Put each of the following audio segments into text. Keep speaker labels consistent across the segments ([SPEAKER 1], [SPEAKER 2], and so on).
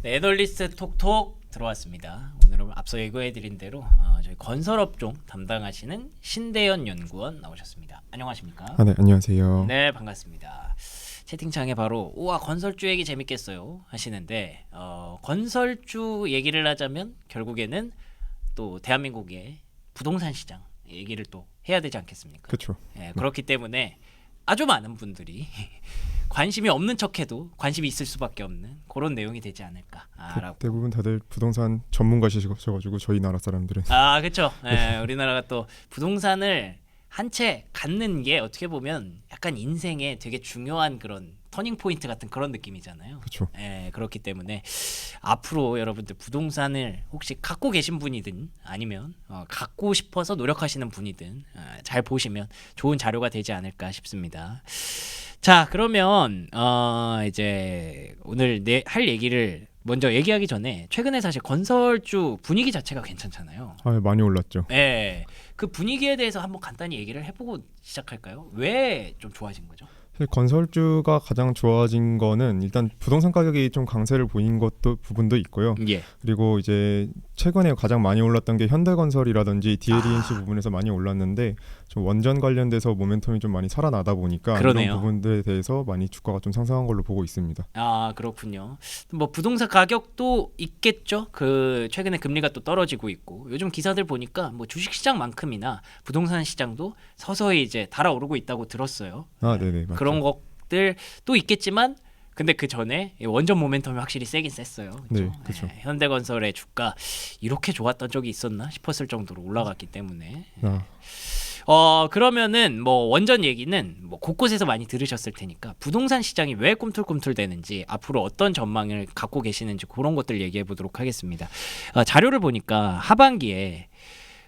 [SPEAKER 1] 네, 애널리스트 톡톡 들어왔습니다. 오늘은 앞서 예고해드린 대로 저희 건설업종 담당하시는 신대현 연구원 나오셨습니다. 안녕하십니까?
[SPEAKER 2] 네, 안녕하세요.
[SPEAKER 1] 네, 반갑습니다. 채팅창에 바로 우와 건설주 얘기 재밌겠어요 하시는데 건설주 얘기를 하자면 결국에는 또 대한민국의 부동산 시장 얘기를 또 해야 되지 않겠습니까?
[SPEAKER 2] 그렇죠.
[SPEAKER 1] 네, 그렇기 때문에 아주 많은 분들이 관심이 없는 척해도 관심이 있을 수밖에 없는 그런 내용이 되지 않을까라고.
[SPEAKER 2] 대부분 다들 부동산 전문가시셔가지고 저희 나라 사람들은
[SPEAKER 1] 그렇죠. 네, 우리나라가 또 부동산을 한 채 갖는 게 어떻게 보면 약간 인생에 되게 중요한 그런 터닝 포인트 같은 그런 느낌이잖아요.
[SPEAKER 2] 그렇죠.
[SPEAKER 1] 네, 그렇기 때문에 앞으로 여러분들 부동산을 혹시 갖고 계신 분이든 아니면 갖고 싶어서 노력하시는 분이든 잘 보시면 좋은 자료가 되지 않을까 싶습니다. 자, 그러면 이제 오늘 할 얘기를 먼저 얘기하기 전에 최근에 사실 건설주 분위기 자체가 괜찮잖아요.
[SPEAKER 2] 많이 올랐죠.
[SPEAKER 1] 네, 그 분위기에 대해서 한번 간단히 얘기를 해보고 시작할까요? 왜 좀 좋아진 거죠?
[SPEAKER 2] 사실 건설주가 가장 좋아진 거는 일단 부동산 가격이 좀 강세를 보인 것도 부분도 있고요.
[SPEAKER 1] 예.
[SPEAKER 2] 그리고 이제 최근에 가장 많이 올랐던 게 현대건설이라든지 DLENC 부분에서 많이 올랐는데 좀 원전 관련돼서 모멘텀이 좀 많이 살아나다 보니까
[SPEAKER 1] 그러네요.
[SPEAKER 2] 이런 부분들에 대해서 많이 주가가 좀 상승한 걸로 보고 있습니다.
[SPEAKER 1] 그렇군요. 뭐 부동산 가격도 있겠죠. 그 최근에 금리가 또 떨어지고 있고 요즘 기사들 보니까 뭐 주식시장만큼이나 부동산 시장도 서서히 이제 달아오르고 있다고 들었어요.
[SPEAKER 2] 네네, 맞죠.
[SPEAKER 1] 그런 것들도 있겠지만 근데 그 전에 원전 모멘텀이 확실히 세긴 셌어요. 그렇죠?
[SPEAKER 2] 네, 그렇죠.
[SPEAKER 1] 현대건설의 주가 이렇게 좋았던 적이 있었나 싶었을 정도로 올라갔기 때문에. 그러면은 뭐 원전 얘기는 뭐 곳곳에서 많이 들으셨을 테니까 부동산 시장이 왜 꿈틀꿈틀대는지 앞으로 어떤 전망을 갖고 계시는지 그런 것들 얘기해 보도록 하겠습니다. 자료를 보니까 하반기에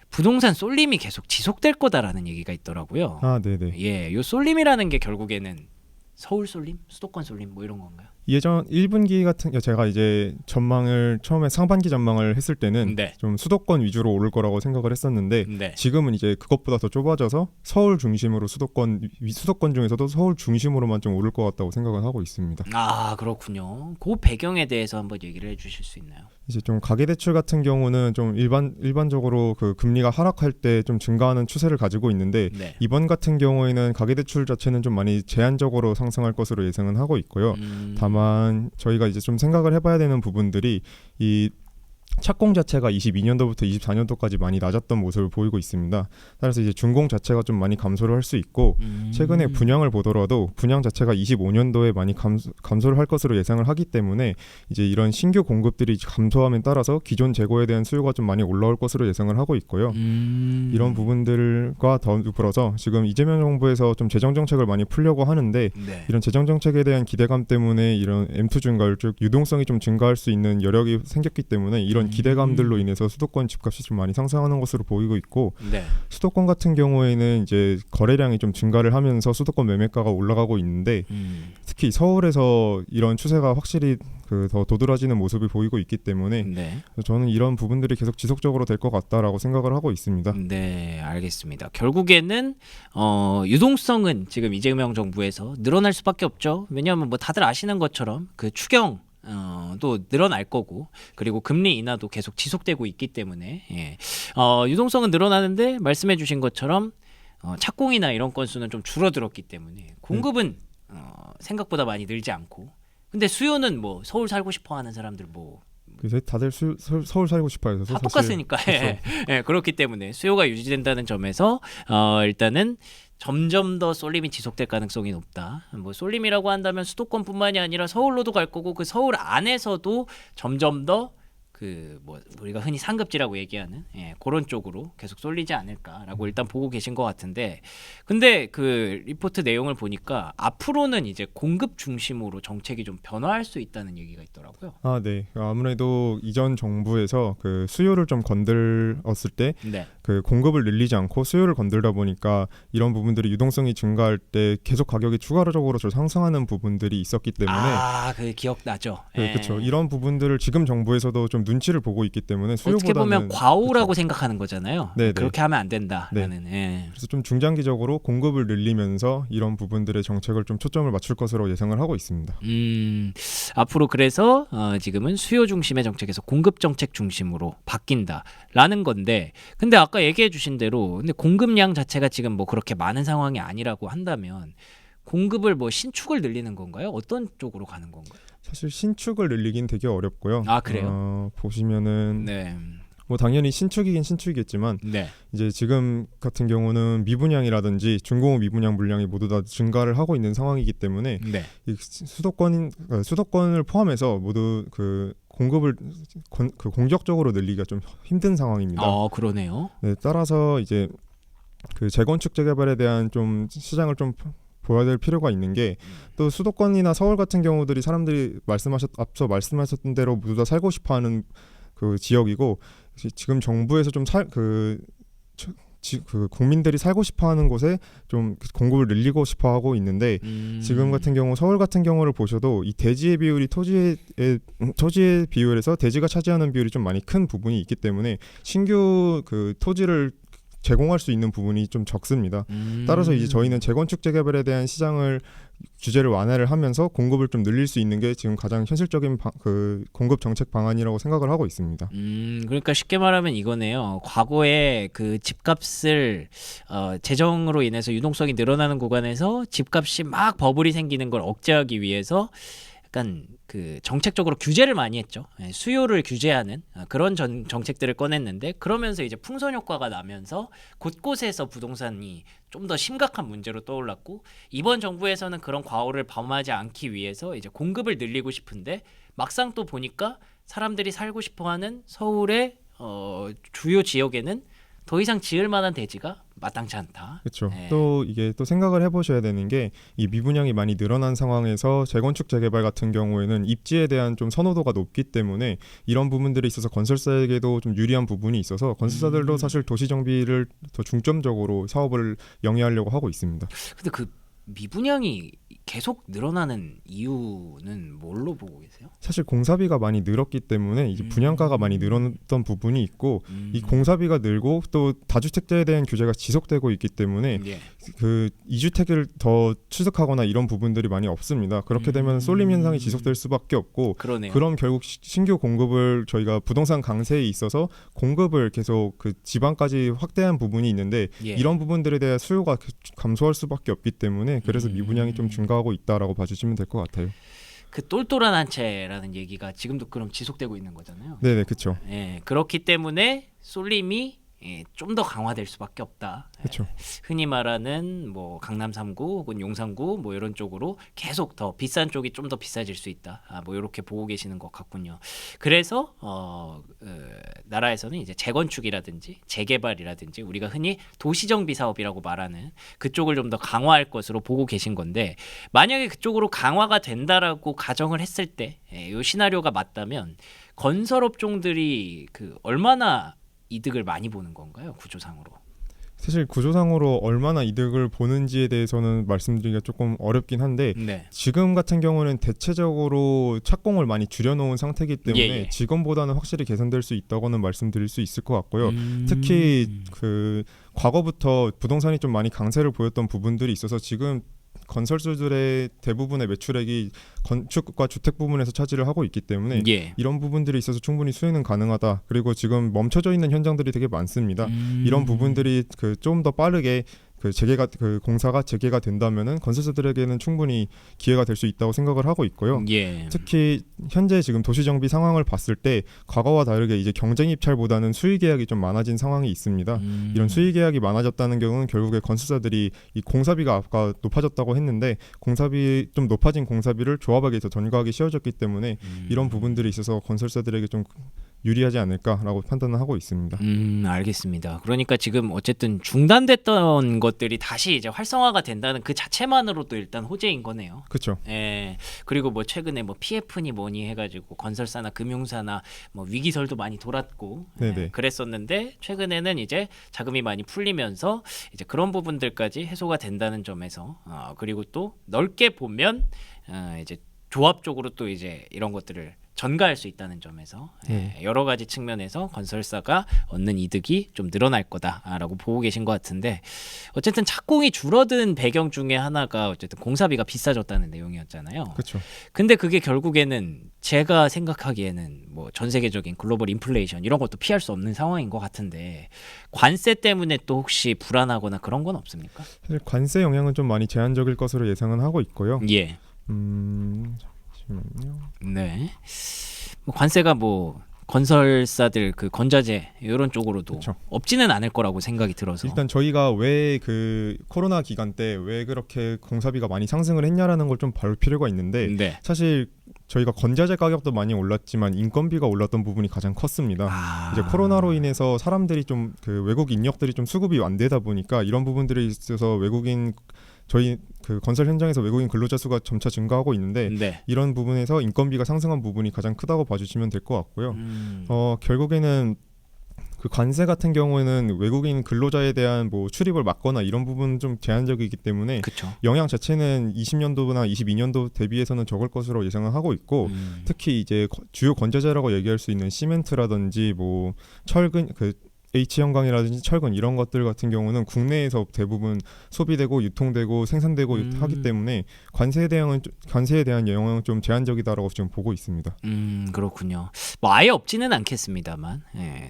[SPEAKER 1] 부동산 쏠림이 계속 지속될 거다라는 얘기가 있더라고요.
[SPEAKER 2] 네네.
[SPEAKER 1] 예, 요 쏠림이라는 게 결국에는 서울 쏠림, 수도권 쏠림 뭐 이런 건가요?
[SPEAKER 2] 예전 1분기 같은 제가 이제 전망을 처음에 상반기 전망을 했을 때는
[SPEAKER 1] 네.
[SPEAKER 2] 좀 수도권 위주로 오를 거라고 생각을 했었는데
[SPEAKER 1] 네.
[SPEAKER 2] 지금은 이제 그것보다 더 좁아져서 서울 중심으로 수도권 중에서도 서울 중심으로만 좀 오를 것 같다고 생각을 하고 있습니다.
[SPEAKER 1] 그렇군요. 그 배경에 대해서 한번 얘기를 해주실 수 있나요?
[SPEAKER 2] 이제 좀 가계대출 같은 경우는 좀 일반적으로 그 금리가 하락할 때 좀 증가하는 추세를 가지고 있는데
[SPEAKER 1] 네.
[SPEAKER 2] 이번 같은 경우에는 가계대출 자체는 좀 많이 제한적으로 상승할 것으로 예상은 하고 있고요. 다만 저희가 이제 좀 생각을 해봐야 되는 부분들이 이 착공 자체가 22년도부터 24년도까지 많이 낮았던 모습을 보이고 있습니다. 따라서 이제 준공 자체가 좀 많이 감소를 할 수 있고 최근에 분양을 보더라도 분양 자체가 25년도에 많이 감소를 할 것으로 예상을 하기 때문에 이제 이런 신규 공급들이 감소함에 따라서 기존 재고에 대한 수요가 좀 많이 올라올 것으로 예상을 하고 있고요. 이런 부분들과 더불어서 지금 이재명 정부에서 좀 재정 정책을 많이 풀려고 하는데
[SPEAKER 1] 네.
[SPEAKER 2] 이런 재정 정책에 대한 기대감 때문에 이런 M2 증가율 즉 유동성이 좀 증가할 수 있는 여력이 생겼기 때문에 이런 기대감들로 인해서 수도권 집값이 좀 많이 상승하는 것으로 보이고 있고
[SPEAKER 1] 네.
[SPEAKER 2] 수도권 같은 경우에는 이제 거래량이 좀 증가를 하면서 수도권 매매가가 올라가고 있는데 특히 서울에서 이런 추세가 확실히 더 도드라지는 모습을 보이고 있기 때문에
[SPEAKER 1] 네.
[SPEAKER 2] 저는 이런 부분들이 계속 지속적으로 될 것 같다라고 생각을 하고 있습니다.
[SPEAKER 1] 네, 알겠습니다. 결국에는 유동성은 지금 이재명 정부에서 늘어날 수밖에 없죠. 왜냐하면 뭐 다들 아시는 것처럼 그 추경 또 늘어날 거고 그리고 금리 인하도 계속 지속되고 있기 때문에 유동성은 늘어나는데 말씀해주신 것처럼 착공이나 이런 건수는 좀 줄어들었기 때문에 공급은 생각보다 많이 늘지 않고 근데 수요는 뭐 서울 살고 싶어하는 사람들 뭐
[SPEAKER 2] 그래서 다들 서울 살고 싶어요.
[SPEAKER 1] 다 똑같으니까 그렇기 때문에 수요가 유지된다는 점에서 일단은 점점 더 쏠림이 지속될 가능성이 높다. 뭐 쏠림이라고 한다면 수도권뿐만이 아니라 서울로도 갈 거고 그 서울 안에서도 점점 더 그 뭐 우리가 흔히 상급지라고 얘기하는 그런 쪽으로 계속 쏠리지 않을까라고 일단 보고 계신 것 같은데 근데 그 리포트 내용을 보니까 앞으로는 이제 공급 중심으로 정책이 좀 변화할 수 있다는 얘기가 있더라고요.
[SPEAKER 2] 네. 아무래도 이전 정부에서 그 수요를 좀 건들었을 때 그 공급을 늘리지 않고 수요를 건들다 보니까 이런 부분들이 유동성이 증가할 때 계속 가격이 추가적으로 좀 상승하는 부분들이 있었기 때문에
[SPEAKER 1] 그 기억나죠.
[SPEAKER 2] 그렇죠. 이런 부분들을 지금 정부에서도 좀 눈치를 보고 있기 때문에
[SPEAKER 1] 어떻게 보면
[SPEAKER 2] 수요보다는
[SPEAKER 1] 과오라고 생각하는 거잖아요.
[SPEAKER 2] 네네.
[SPEAKER 1] 그렇게 하면 안 된다라는.
[SPEAKER 2] 그래서 좀 중장기적으로 공급을 늘리면서 이런 부분들의 정책을 좀 초점을 맞출 것으로 예상을 하고 있습니다.
[SPEAKER 1] 앞으로 그래서 지금은 수요 중심의 정책에서 공급 정책 중심으로 바뀐다라는 건데, 근데 아까 얘기해 주신 대로 근데 공급량 자체가 지금 뭐 그렇게 많은 상황이 아니라고 한다면 공급을 뭐 신축을 늘리는 건가요? 어떤 쪽으로 가는 건가요?
[SPEAKER 2] 사실 신축을 늘리긴 되게 어렵고요.
[SPEAKER 1] 아, 그래요?
[SPEAKER 2] 보시면은
[SPEAKER 1] 네.
[SPEAKER 2] 뭐 당연히 신축이긴 신축이겠지만
[SPEAKER 1] 네.
[SPEAKER 2] 이제 지금 같은 경우는 미분양이라든지 중공업 미분양 물량이 모두 다 증가를 하고 있는 상황이기 때문에
[SPEAKER 1] 네.
[SPEAKER 2] 이 수도권을 포함해서 모두 그 공급을 공격적으로 늘리기가 좀 힘든 상황입니다.
[SPEAKER 1] 그러네요.
[SPEAKER 2] 네, 따라서 이제 그 재건축 재개발에 대한 좀 시장을 좀 보여야 될 필요가 있는 게 또 수도권이나 서울 같은 경우들이 사람들이 앞서 말씀하셨던 대로 모두 다 살고 싶어하는 그 지역이고 지금 정부에서 좀 국민들이 살고 싶어하는 곳에 좀 공급을 늘리고 싶어하고 있는데 지금 같은 경우 서울 같은 경우를 보셔도 이 대지의 비율이 토지의 비율에서 대지가 차지하는 비율이 좀 많이 큰 부분이 있기 때문에 신규 그 토지를 제공할 수 있는 부분이 좀 적습니다. 따라서 이제 저희는 재건축 재개발에 대한 시장을 규제를 완화를 하면서 공급을 좀 늘릴 수 있는 게 지금 가장 현실적인 그 공급 정책 방안이라고 생각을 하고 있습니다.
[SPEAKER 1] 그러니까 쉽게 말하면 이거네요. 과거에 그 집값을 재정으로 인해서 유동성이 늘어나는 구간에서 집값이 막 버블이 생기는 걸 억제하기 위해서 약간 그 정책적으로 규제를 많이 했죠. 수요를 규제하는 그런 정책들을 꺼냈는데, 그러면서 이제 풍선 효과가 나면서 곳곳에서 부동산이 좀 더 심각한 문제로 떠올랐고, 이번 정부에서는 그런 과오를 범하지 않기 위해서 이제 공급을 늘리고 싶은데 막상 또 보니까 사람들이 살고 싶어하는 서울의 주요 지역에는 더 이상 지을 만한 대지가 마땅치 않다.
[SPEAKER 2] 그렇죠. 또 이게 또 생각을 해보셔야 되는 게 이 미분양이 많이 늘어난 상황에서 재건축 재개발 같은 경우에는 입지에 대한 좀 선호도가 높기 때문에 이런 부분들에 있어서 건설사에게도 좀 유리한 부분이 있어서 건설사들도 사실 도시 정비를 더 중점적으로 사업을 영위하려고 하고 있습니다.
[SPEAKER 1] 근데 그 미분양이 계속 늘어나는 이유는 뭘로 보고 계세요?
[SPEAKER 2] 사실 공사비가 많이 늘었기 때문에 이제 분양가가 많이 늘었던 부분이 있고 이 공사비가 늘고 또 다주택자에 대한 규제가 지속되고 있기 때문에 그 2주택을 더 취득하거나 이런 부분들이 많이 없습니다. 그렇게 되면 쏠림 현상이 지속될 수밖에 없고
[SPEAKER 1] 그러네요.
[SPEAKER 2] 그럼 결국 신규 공급을 저희가 부동산 강세에 있어서 공급을 계속 그 지방까지 확대한 부분이 있는데 이런 부분들에 대한 수요가 감소할 수밖에 없기 때문에 그래서 미분양이 좀 증가하고 있다라고 봐주시면 될 것 같아요.
[SPEAKER 1] 그 똘똘한 한 채라는 얘기가 지금도 그럼 지속되고 있는 거잖아요.
[SPEAKER 2] 네네, 그렇죠.
[SPEAKER 1] 그렇기 때문에 쏠림이 좀 더 강화될 수밖에 없다.
[SPEAKER 2] 그렇죠.
[SPEAKER 1] 흔히 말하는 뭐 강남 3구 혹은 용산 9 뭐 이런 쪽으로 계속 더 비싼 쪽이 좀 더 비싸질 수 있다. 뭐 이렇게 보고 계시는 것 같군요. 그래서 나라에서는 이제 재건축이라든지 재개발이라든지 우리가 흔히 도시정비 사업이라고 말하는 그쪽을 좀 더 강화할 것으로 보고 계신 건데, 만약에 그쪽으로 강화가 된다라고 가정을 했을 때 이 시나리오가 맞다면 건설업종들이 그 얼마나 이득을 많이 보는 건가요? 구조상으로.
[SPEAKER 2] 사실 구조상으로 얼마나 이득을 보는지에 대해서는 말씀드리기가 조금 어렵긴 한데 지금 같은 경우는 대체적으로 착공을 많이 줄여놓은 상태이기 때문에 지금보다는 확실히 개선될 수 있다고는 말씀드릴 수 있을 것 같고요. 특히 그 과거부터 부동산이 좀 많이 강세를 보였던 부분들이 있어서 지금 건설주들의 대부분의 매출액이 건축과 주택 부분에서 차지를 하고 있기 때문에 이런 부분들이 있어서 충분히 수행은 가능하다. 그리고 지금 멈춰져 있는 현장들이 되게 많습니다. 이런 부분들이 그 좀 더 빠르게 그 공사가 재개가 된다면은 건설사들에게는 충분히 기회가 될 수 있다고 생각을 하고 있고요. 특히 현재 지금 도시정비 상황을 봤을 때 과거와 다르게 이제 경쟁 입찰보다는 수의 계약이 좀 많아진 상황이 있습니다. 이런 수의 계약이 많아졌다는 경우는 결국에 건설사들이 이 공사비가 아까 높아졌다고 했는데 공사비 좀 높아진 공사비를 조합하기에서 전가하기 쉬워졌기 때문에 이런 부분들이 있어서 건설사들에게 좀 유리하지 않을까라고 판단을 하고 있습니다.
[SPEAKER 1] 알겠습니다. 그러니까 지금 어쨌든 중단됐던 것들이 다시 이제 활성화가 된다는 그 자체만으로도 일단 호재인 거네요.
[SPEAKER 2] 그렇죠.
[SPEAKER 1] 그리고 뭐 최근에 뭐 PF니 뭐니 해가지고 건설사나 금융사나 뭐 위기설도 많이 돌았고 그랬었는데 최근에는 이제 자금이 많이 풀리면서 이제 그런 부분들까지 해소가 된다는 점에서 그리고 또 넓게 보면 이제 조합 쪽으로 또 이제 이런 것들을 전가할 수 있다는 점에서
[SPEAKER 2] 네.
[SPEAKER 1] 여러 가지 측면에서 건설사가 얻는 이득이 좀 늘어날 거다라고 보고 계신 것 같은데 어쨌든 착공이 줄어든 배경 중에 하나가 어쨌든 공사비가 비싸졌다는 내용이었잖아요.
[SPEAKER 2] 그렇죠.
[SPEAKER 1] 근데 그게 결국에는 제가 생각하기에는 뭐 전 세계적인 글로벌 인플레이션 이런 것도 피할 수 없는 상황인 것 같은데 관세 때문에 또 혹시 불안하거나 그런 건 없습니까?
[SPEAKER 2] 사실 관세 영향은 좀 많이 제한적일 것으로 예상은 하고 있고요.
[SPEAKER 1] 예.
[SPEAKER 2] 잠시만요.
[SPEAKER 1] 네. 뭐 관세가 뭐 건설사들 그 건자재 이런 쪽으로도
[SPEAKER 2] 그쵸.
[SPEAKER 1] 없지는 않을 거라고 생각이 들어서
[SPEAKER 2] 일단 저희가 왜 그 코로나 기간 때 왜 그렇게 공사비가 많이 상승을 했냐라는 걸 좀 볼 필요가 있는데
[SPEAKER 1] 네.
[SPEAKER 2] 사실 저희가 건자재 가격도 많이 올랐지만 인건비가 올랐던 부분이 가장 컸습니다. 이제 코로나로 인해서 사람들이 좀 그 외국 인력들이 좀 수급이 안 되다 보니까 이런 부분들에 있어서 외국인 저희 그 건설 현장에서 외국인 근로자 수가 점차 증가하고 있는데
[SPEAKER 1] 네.
[SPEAKER 2] 이런 부분에서 인건비가 상승한 부분이 가장 크다고 봐주시면 될 것 같고요. 결국에는 그 관세 같은 경우에는 외국인 근로자에 대한 뭐 출입을 막거나 이런 부분은 좀 제한적이기 때문에
[SPEAKER 1] 그렇죠.
[SPEAKER 2] 영향 자체는 20년도나 22년도 대비해서는 적을 것으로 예상을 하고 있고 특히 이제 주요 건자재라고 얘기할 수 있는 시멘트라든지 뭐 철근 그 H형광이라든지 철근 이런 것들 같은 경우는 국내에서 대부분 소비되고 유통되고 생산되고 하기 때문에 관세에 대한 영향은 좀 제한적이다라고 지금 보고 있습니다.
[SPEAKER 1] 그렇군요. 뭐 아예 없지는 않겠습니다만,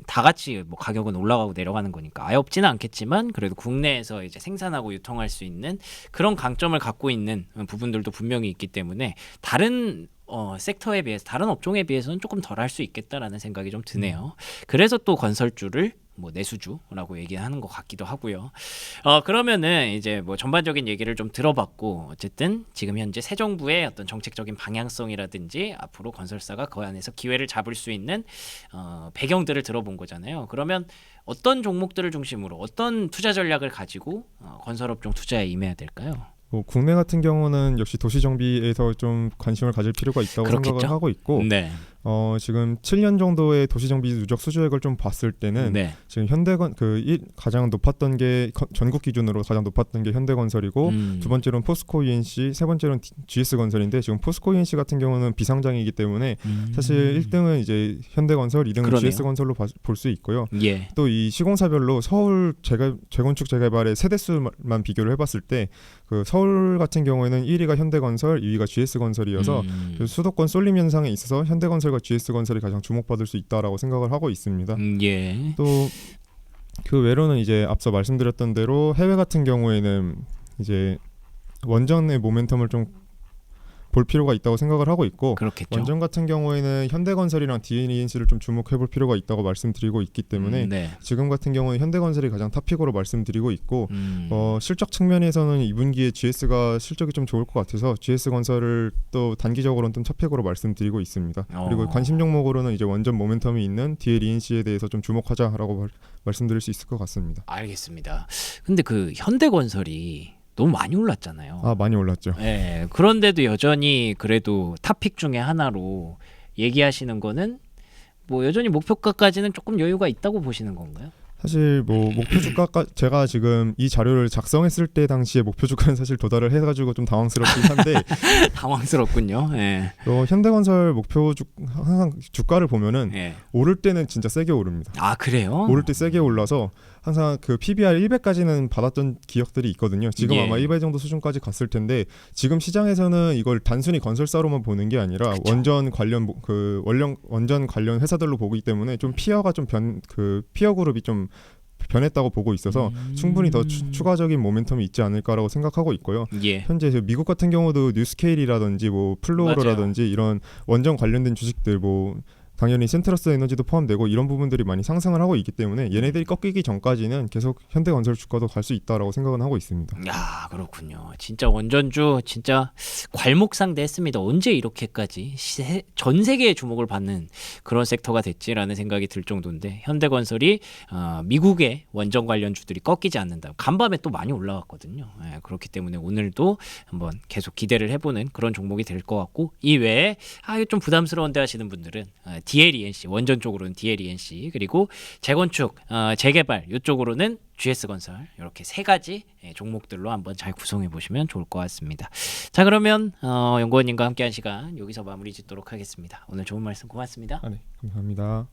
[SPEAKER 1] 다 같이 뭐 가격은 올라가고 내려가는 거니까 아예 없지는 않겠지만 그래도 국내에서 이제 생산하고 유통할 수 있는 그런 강점을 갖고 있는 부분들도 분명히 있기 때문에 다른 섹터에 비해서 다른 업종에 비해서는 조금 덜 할 수 있겠다라는 생각이 좀 드네요. 그래서 또 건설주를 뭐 내수주라고 얘기하는 것 같기도 하고요. 그러면은 이제 뭐 전반적인 얘기를 좀 들어봤고 어쨌든 지금 현재 새 정부의 어떤 정책적인 방향성이라든지 앞으로 건설사가 그 안에서 기회를 잡을 수 있는 배경들을 들어본 거잖아요. 그러면 어떤 종목들을 중심으로 어떤 투자 전략을 가지고 건설업종 투자에 임해야 될까요?
[SPEAKER 2] 뭐 국내 같은 경우는 역시 도시 정비에서 좀 관심을 가질 필요가 있다고
[SPEAKER 1] 그렇겠죠.
[SPEAKER 2] 생각을 하고 있고
[SPEAKER 1] 네.
[SPEAKER 2] 지금 7년 정도의 도시 정비 누적 수주액을 좀 봤을 때는
[SPEAKER 1] 네.
[SPEAKER 2] 지금 현대건 가장 높았던 게 전국 기준으로 가장 높았던 게 현대건설이고 두 번째로는 포스코 ENC, 세 번째로는 GS건설인데 지금 포스코 ENC 같은 경우는 비상장이기 때문에 사실 1등은 이제 현대건설, 2등은
[SPEAKER 1] 그러네요.
[SPEAKER 2] GS건설로 볼 수 있고요.
[SPEAKER 1] 예.
[SPEAKER 2] 또 이 시공사별로 서울 재건축 재개발의 세대수만 비교를 해봤을 때 그 서울 같은 경우에는 1위가 현대건설, 2위가 GS건설이어서 수도권 쏠림 현상에 있어서 현대건설과 GS건설이 가장 주목받을 수 있다라고 생각을 하고 있습니다.
[SPEAKER 1] 예.
[SPEAKER 2] 또 그 외로는 이제 앞서 말씀드렸던 대로 해외 같은 경우에는 이제 원전의 모멘텀을 좀 볼 필요가 있다고 생각을 하고 있고
[SPEAKER 1] 그렇겠죠.
[SPEAKER 2] 원전 같은 경우에는 현대건설이랑 DNENC를 좀 주목해볼 필요가 있다고 말씀드리고 있기 때문에
[SPEAKER 1] 네.
[SPEAKER 2] 지금 같은 경우는 현대건설이 가장 탑픽으로 말씀드리고 있고 실적 측면에서는 2분기에 GS가 실적이 좀 좋을 것 같아서 GS건설을 또 단기적으로는 좀 탑픽으로 말씀드리고 있습니다. 그리고 관심 종목으로는 이제 원전 모멘텀이 있는 DLENC에 대해서 좀 주목하자라고 말씀드릴 수 있을 것 같습니다.
[SPEAKER 1] 알겠습니다. 근데 그 현대건설이 너무 많이 올랐잖아요.
[SPEAKER 2] 많이 올랐죠.
[SPEAKER 1] 네, 그런데도 여전히 그래도 탑픽 중에 하나로 얘기하시는 거는 뭐 여전히 목표가까지는 조금 여유가 있다고 보시는 건가요?
[SPEAKER 2] 사실 뭐 목표 주가가 제가 지금 이 자료를 작성했을 때 당시에 목표 주가는 사실 도달을 해가지고 좀 당황스럽긴 한데
[SPEAKER 1] 당황스럽군요. 네.
[SPEAKER 2] 현대건설 항상 주가를 보면은
[SPEAKER 1] 네.
[SPEAKER 2] 오를 때는 진짜 세게 오릅니다.
[SPEAKER 1] 아 그래요?
[SPEAKER 2] 오를 때 세게 올라서 항상 그 PBR 100까지는 받았던 기억들이 있거든요. 지금
[SPEAKER 1] 예.
[SPEAKER 2] 아마 1배 정도 수준까지 갔을 텐데 지금 시장에서는 이걸 단순히 건설사로만 보는 게 아니라
[SPEAKER 1] 그쵸.
[SPEAKER 2] 원전 관련 회사들로 보기 때문에 좀 피어가 좀 피어 그룹이 좀 변했다고 보고 있어서 충분히 더 추가적인 모멘텀이 있지 않을까라고 생각하고 있고요.
[SPEAKER 1] 예.
[SPEAKER 2] 현재 미국 같은 경우도 뉴스케일이라든지 뭐 플로어라든지 이런 원전 관련된 주식들 뭐 당연히 센트러스 에너지도 포함되고 이런 부분들이 많이 상승을 하고 있기 때문에 얘네들이 꺾이기 전까지는 계속 현대건설 주가도 갈 수 있다라고 생각은 하고 있습니다.
[SPEAKER 1] 야 그렇군요. 진짜 원전주 진짜 괄목상대했습니다. 언제 이렇게까지 전 세계의 주목을 받는 그런 섹터가 됐지라는 생각이 들 정도인데 현대건설이 미국의 원전 관련주들이 꺾이지 않는다. 간밤에 또 많이 올라갔거든요. 그렇기 때문에 오늘도 한번 계속 기대를 해보는 그런 종목이 될 것 같고 이 외에 이거 좀 부담스러운데 하시는 분들은 DLENC 원전 쪽으로는 DLENC 그리고 재건축 재개발 이쪽으로는 GS건설 이렇게 세 가지 종목들로 한번 잘 구성해 보시면 좋을 것 같습니다. 자 그러면 연구원님과 함께한 시간 여기서 마무리 짓도록 하겠습니다. 오늘 좋은 말씀 고맙습니다.
[SPEAKER 2] 네, 감사합니다.